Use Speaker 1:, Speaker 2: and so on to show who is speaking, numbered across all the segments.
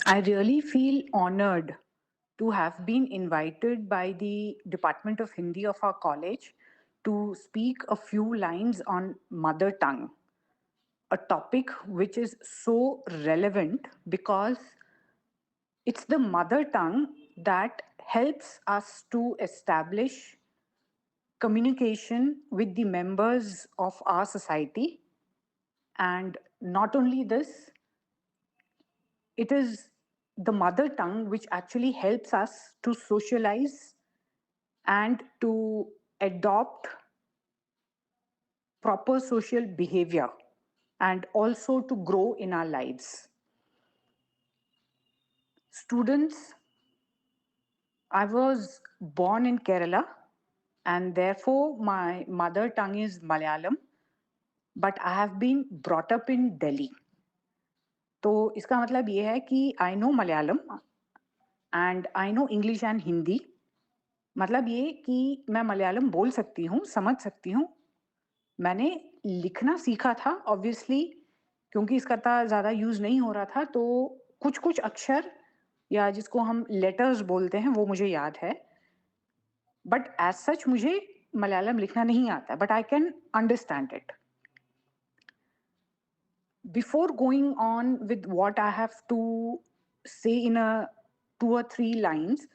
Speaker 1: I really feel honored to have been invited by the Department of Hindi of our college to speak a few lines on mother tongue, a topic which is so relevant because it's the mother tongue that helps us to establish communication with the members of our society. And not only this, it is the mother tongue which actually helps us to socialize and to adopt proper social behavior and also to grow in our lives. Students, I was born in Kerala and therefore my mother tongue is Malayalam, but I have been brought up in Delhi. तो इसका मतलब ये है कि I know Malayalam and I know English and Hindi. मतलब ये कि मैं मलयालम बोल सकती हूँ, समझ सकती हूँ। मैंने लिखना सीखा था ऑब्वियसली, क्योंकि इसका इतना ज़्यादा यूज़ नहीं हो रहा था, तो कुछ-कुछ अक्षर या जिसको हम लेटर्स बोलते हैं वो मुझे याद है। बट एज़ सच मुझे मलयालम लिखना नहीं आता, but I can understand it. Before going on with what I have to say in a 2 or 3 lines,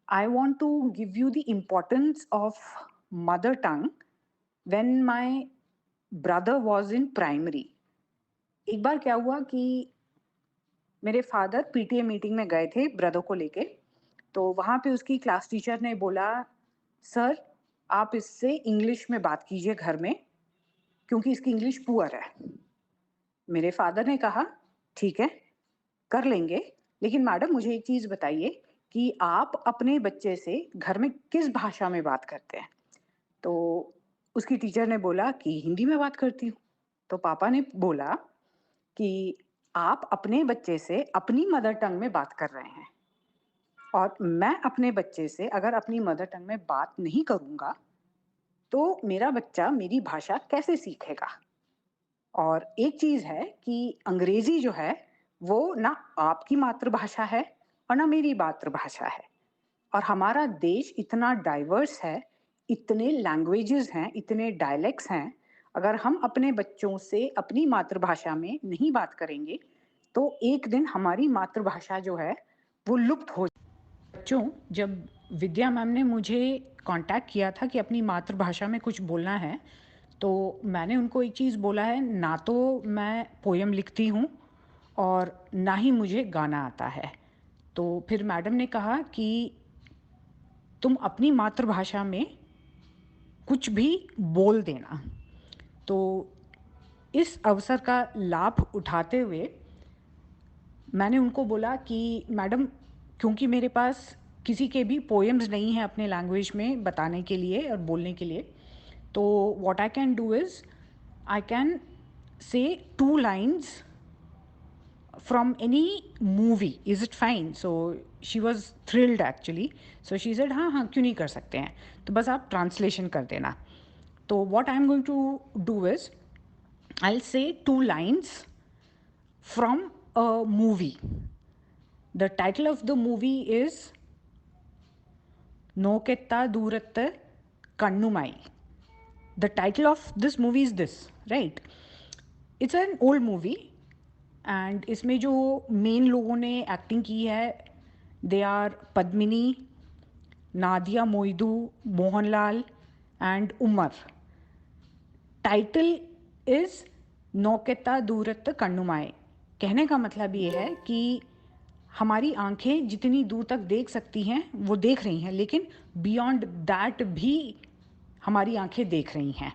Speaker 1: I want to give you the importance of mother tongue when my brother was in primary. एक बार क्या हुआ कि मेरे father PTA meeting में गए थे brother को लेके, तो वहाँ पे उसकी क्लास टीचर ने बोला, सर आप इससे इंग्लिश में बात कीजिए घर में, क्योंकि इसकी इंग्लिश पुअर है। मेरे फादर ने कहा, ठीक है, कर लेंगे, लेकिन मैडम मुझे एक चीज़ बताइए कि आप अपने बच्चे से घर में किस भाषा में बात करते हैं? तो उसकी टीचर ने बोला कि हिंदी में बात करती हूँ। तो पापा ने बोला कि आप अपने बच्चे से अपनी मदर टंग में बात कर रहे हैं और मैं अपने बच्चे से अगर अपनी मदर टंग में बात नहीं करूँगा, तो मेरा बच्चा मेरी भाषा कैसे सीखेगा? और एक चीज़ है कि अंग्रेज़ी जो है, वो ना आपकी मातृभाषा है और ना मेरी मातृभाषा है। और हमारा देश इतना डाइवर्स है, इतने लैंग्वेजेज़ हैं, इतने डायलेक्ट्स हैं, अगर हम अपने बच्चों से अपनी मातृभाषा में नहीं बात करेंगे, तो एक दिन हमारी मातृभाषा जो है, वो लुप्त हो। बच्चों, जब विद्या मैम ने मुझे कॉन्टैक्ट किया था कि अपनी मातृभाषा में कुछ बोलना है, तो मैंने उनको एक चीज़ बोला है, ना तो मैं पोएम लिखती हूँ और ना ही मुझे गाना आता है। तो फिर मैडम ने कहा कि तुम अपनी मातृभाषा में कुछ भी बोल देना। तो इस अवसर का लाभ उठाते हुए मैंने उनको बोला कि मैडम, क्योंकि मेरे पास किसी के भी पोएम्स नहीं हैं अपने लैंग्वेज में बताने के लिए और बोलने के लिए, तो what I can do is I can say 2 lines from any movie. Is it fine? So she was thrilled actually. So she said, हाँ हाँ क्यों नहीं कर सकते हैं, तो बस आप ट्रांसलेशन कर देना। तो what I'm going to do is I'll say 2 lines from a movie. The title of the movie is Noketta Duratta Kannumai. The title of this movie is this, right? It's an old movie and इसमें जो main लोगों ने acting की है, they are Padmini, Nadia Moidu, Mohanlal and Umar. Title is Nokketha Doorathu Kannumaye. कहने का मतलब ये है कि हमारी आंखें जितनी दूर तक देख सकती हैं वो देख रही हैं, लेकिन बियॉन्ड दैट भी हमारी आंखें देख रही हैं।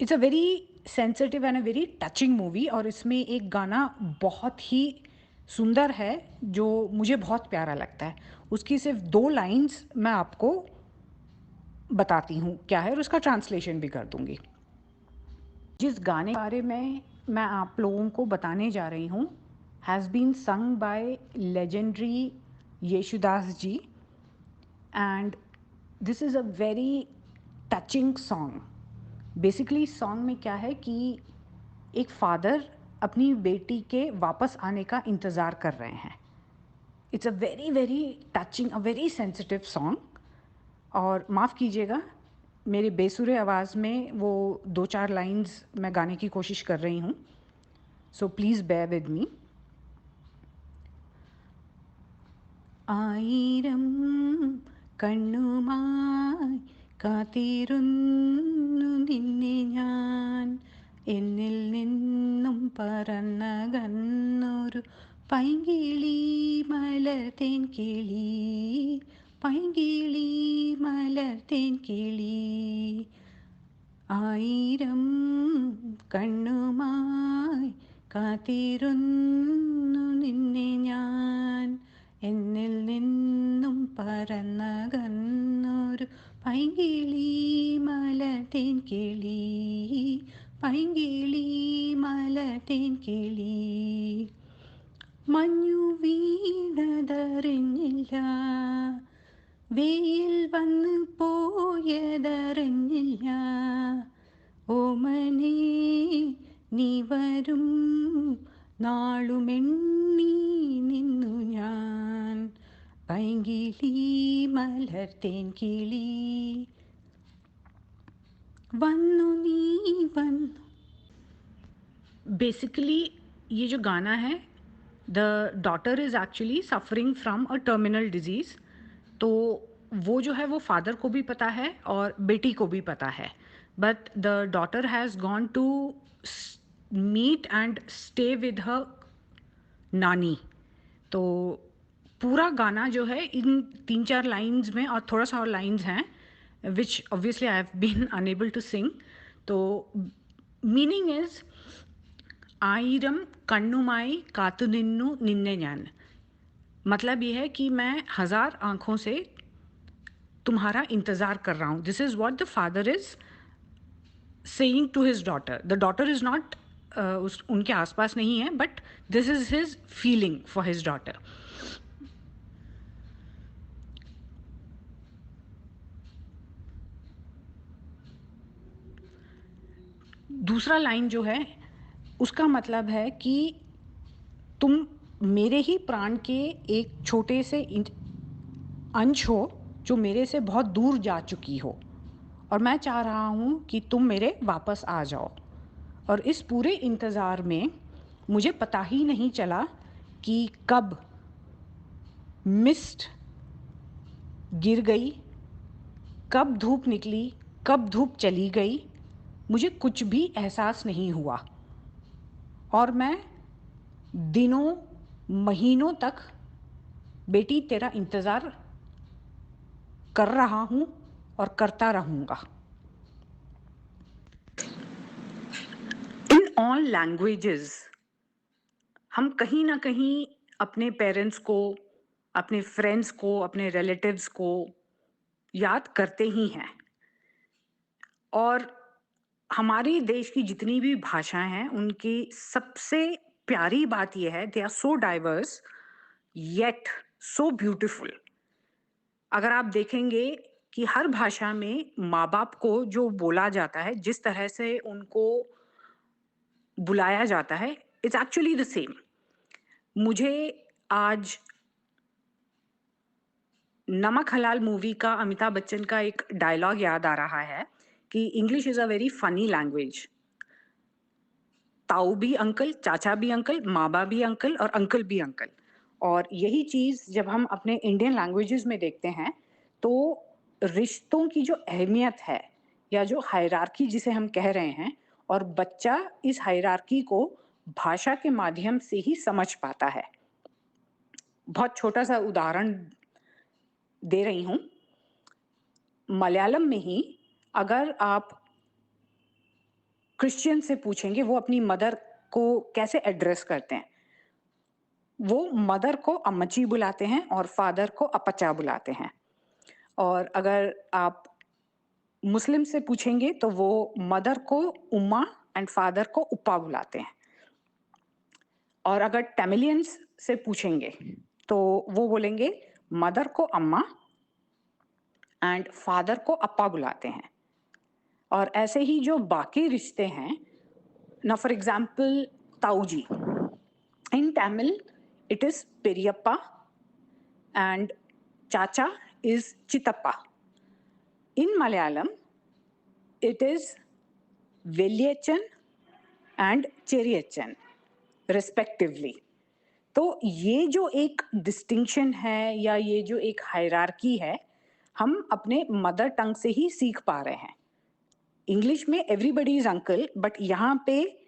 Speaker 1: It's a very sensitive and a very touching movie, और इसमें एक गाना बहुत ही सुंदर है जो मुझे बहुत प्यारा लगता है। उसकी सिर्फ 2 लाइन्स मैं आपको बताती हूँ क्या है और उसका ट्रांसलेशन भी कर दूँगी। जिस गाने के बारे में मैं आप लोगों को बताने जा रही हूँ has been sung by legendary Yesudas ji, and this is a very touching song. Basically song में क्या है कि एक फादर अपनी बेटी के वापस आने का इंतज़ार कर रहे हैं, it's a very very touching, a very sensitive song. और माफ़ कीजिएगा, मेरी बेसुरे आवाज़ में वो 2-4 लाइन्स मैं गाने की कोशिश कर रही हूँ, so please bear with me. ആയിരം കണ്ണുമായി കാത്തിരുന്നു നിന്നെ ഞാൻ, എന്നിൽ നിന്നും പറന്നകന്നൊരു പൈങ്കിളി മലർത്തേൻ കിളി, പൈങ്കിളി മലർത്തേൻ കിളി. ആയിരം കണ്ണുമായി കാത്തിരുന്നു നിന്നെ ഞാൻ, എന്നിൽ നിന്നും പറന്നകന്നൊരു പൈങ്കിളി മലർത്തേൻ കിളി, പൈങ്കിളി മലർത്തേൻ കിളി. മഞ്ഞു വീണതറിഞ്ഞില്ല, വെയിൽ വന്ന് പോയതറിഞ്ഞില്ല, ഓമനേ നീ വരും നാളുമെണ്ണി നിന്നു ഞാൻ, പൈങ്കിളി മലർത്തേൻ കിളി. വന്നു നീ വന്നു. बेसिकली ये जो गाना है, the daughter is actually suffering from a terminal disease. तो वो जो है वो फादर को भी पता है और बेटी को भी पता है, but the daughter has gone to meet and stay with her नानी. तो पूरा गाना जो है इन 3-4 लाइन्स में और थोड़ा सा और लाइन्स हैं which obviously I have been unable to sing. तो मीनिंग इज़ ആയിരം കണ്ണുമായി കാത്തുനിന്നു നിന്നെ ഞാൻ. मतलब ये है कि मैं 1000 आँखों से तुम्हारा इंतज़ार कर रहा हूँ. This is what the father is saying to his daughter. The daughter is not उनके आसपास नहीं है, but this is his feeling for his daughter. दूसरा लाइन जो है उसका मतलब है कि तुम मेरे ही प्राण के एक छोटे से अंश हो जो मेरे से बहुत दूर जा चुकी हो, और मैं चाह रहा हूँ कि तुम मेरे वापस आ जाओ. और इस पूरे इंतज़ार में मुझे पता ही नहीं चला कि कब मिस्ट गिर गई, कब धूप निकली, कब धूप चली गई. मुझे कुछ भी एहसास नहीं हुआ और मैं दिनों महीनों तक बेटी तेरा इंतज़ार कर रहा हूँ और करता रहूँगा. इन ऑल लैंग्वेजेस हम कहीं ना कहीं अपने पेरेंट्स को, अपने फ्रेंड्स को, अपने रिलेटिव्स को याद करते ही हैं. और हमारे देश की जितनी भी भाषाएं हैं उनकी सबसे प्यारी बात यह है, they are so diverse yet so beautiful. अगर आप देखेंगे कि हर भाषा में माँ बाप को जो बोला जाता है, जिस तरह से उनको बुलाया जाता है, इट्स एक्चुअली द सेम. मुझे आज नमक हलाल मूवी का अमिताभ बच्चन का एक डायलॉग याद आ रहा है कि English is a very funny language. ताऊ भी अंकल, चाचा भी अंकल, माँ बाप भी अंकल और अंकल भी अंकल. और यही चीज़ जब हम अपने इंडियन लैंग्वेजेस में देखते हैं तो रिश्तों की जो अहमियत है या जो हायरार्की जिसे हम कह रहे हैं, और बच्चा इस हायरार्की को भाषा के माध्यम से ही समझ पाता है. बहुत छोटा सा उदाहरण दे रही हूँ. मलयालम में ही अगर आप क्रिश्चियन से पूछेंगे वो अपनी मदर को कैसे एड्रेस करते हैं, वो मदर को अम्मची बुलाते हैं और फादर को अपचा बुलाते हैं. और अगर आप मुस्लिम से पूछेंगे तो वो मदर को उम्मा एंड फादर को उप्पा बुलाते हैं. और अगर तमिलियंस से पूछेंगे तो वो बोलेंगे मदर को अम्मा एंड फादर को अप्पा बुलाते हैं. और ऐसे ही जो बाकी रिश्ते हैं ना, for example tau ji, in Tamil it is periyappa and Chacha is Chitappa. In Malayalam, it is Veliachan and Cheriyachan, respectively. तो ये जो एक डिस्टिंक्शन है या ये जो एक हायरार्की है, हम अपने मदर टंग से ही सीख पा रहे हैं. इंग्लिश में एवरीबडी इज अंकल, बट यहाँ पे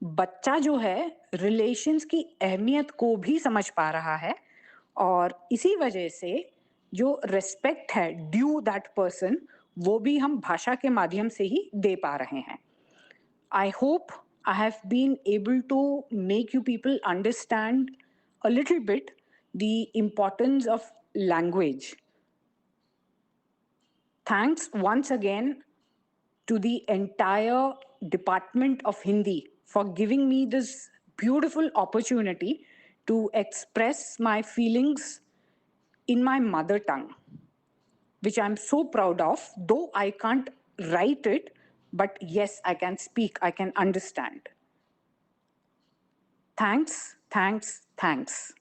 Speaker 1: बच्चा जो है रिलेशंस की अहमियत को भी समझ पा रहा है, और इसी वजह से जो रिस्पेक्ट है ड्यू दैट पर्सन, वो भी हम भाषा के माध्यम से ही दे पा रहे हैं. I hope I have been able to make you people understand a little bit the importance of language. Thanks once again to the entire Department of Hindi for giving me this beautiful opportunity to express my feelings in my mother tongue, which I'm so proud of, though I can't write it, but yes, I can speak, I can understand. Thanks, thanks, thanks.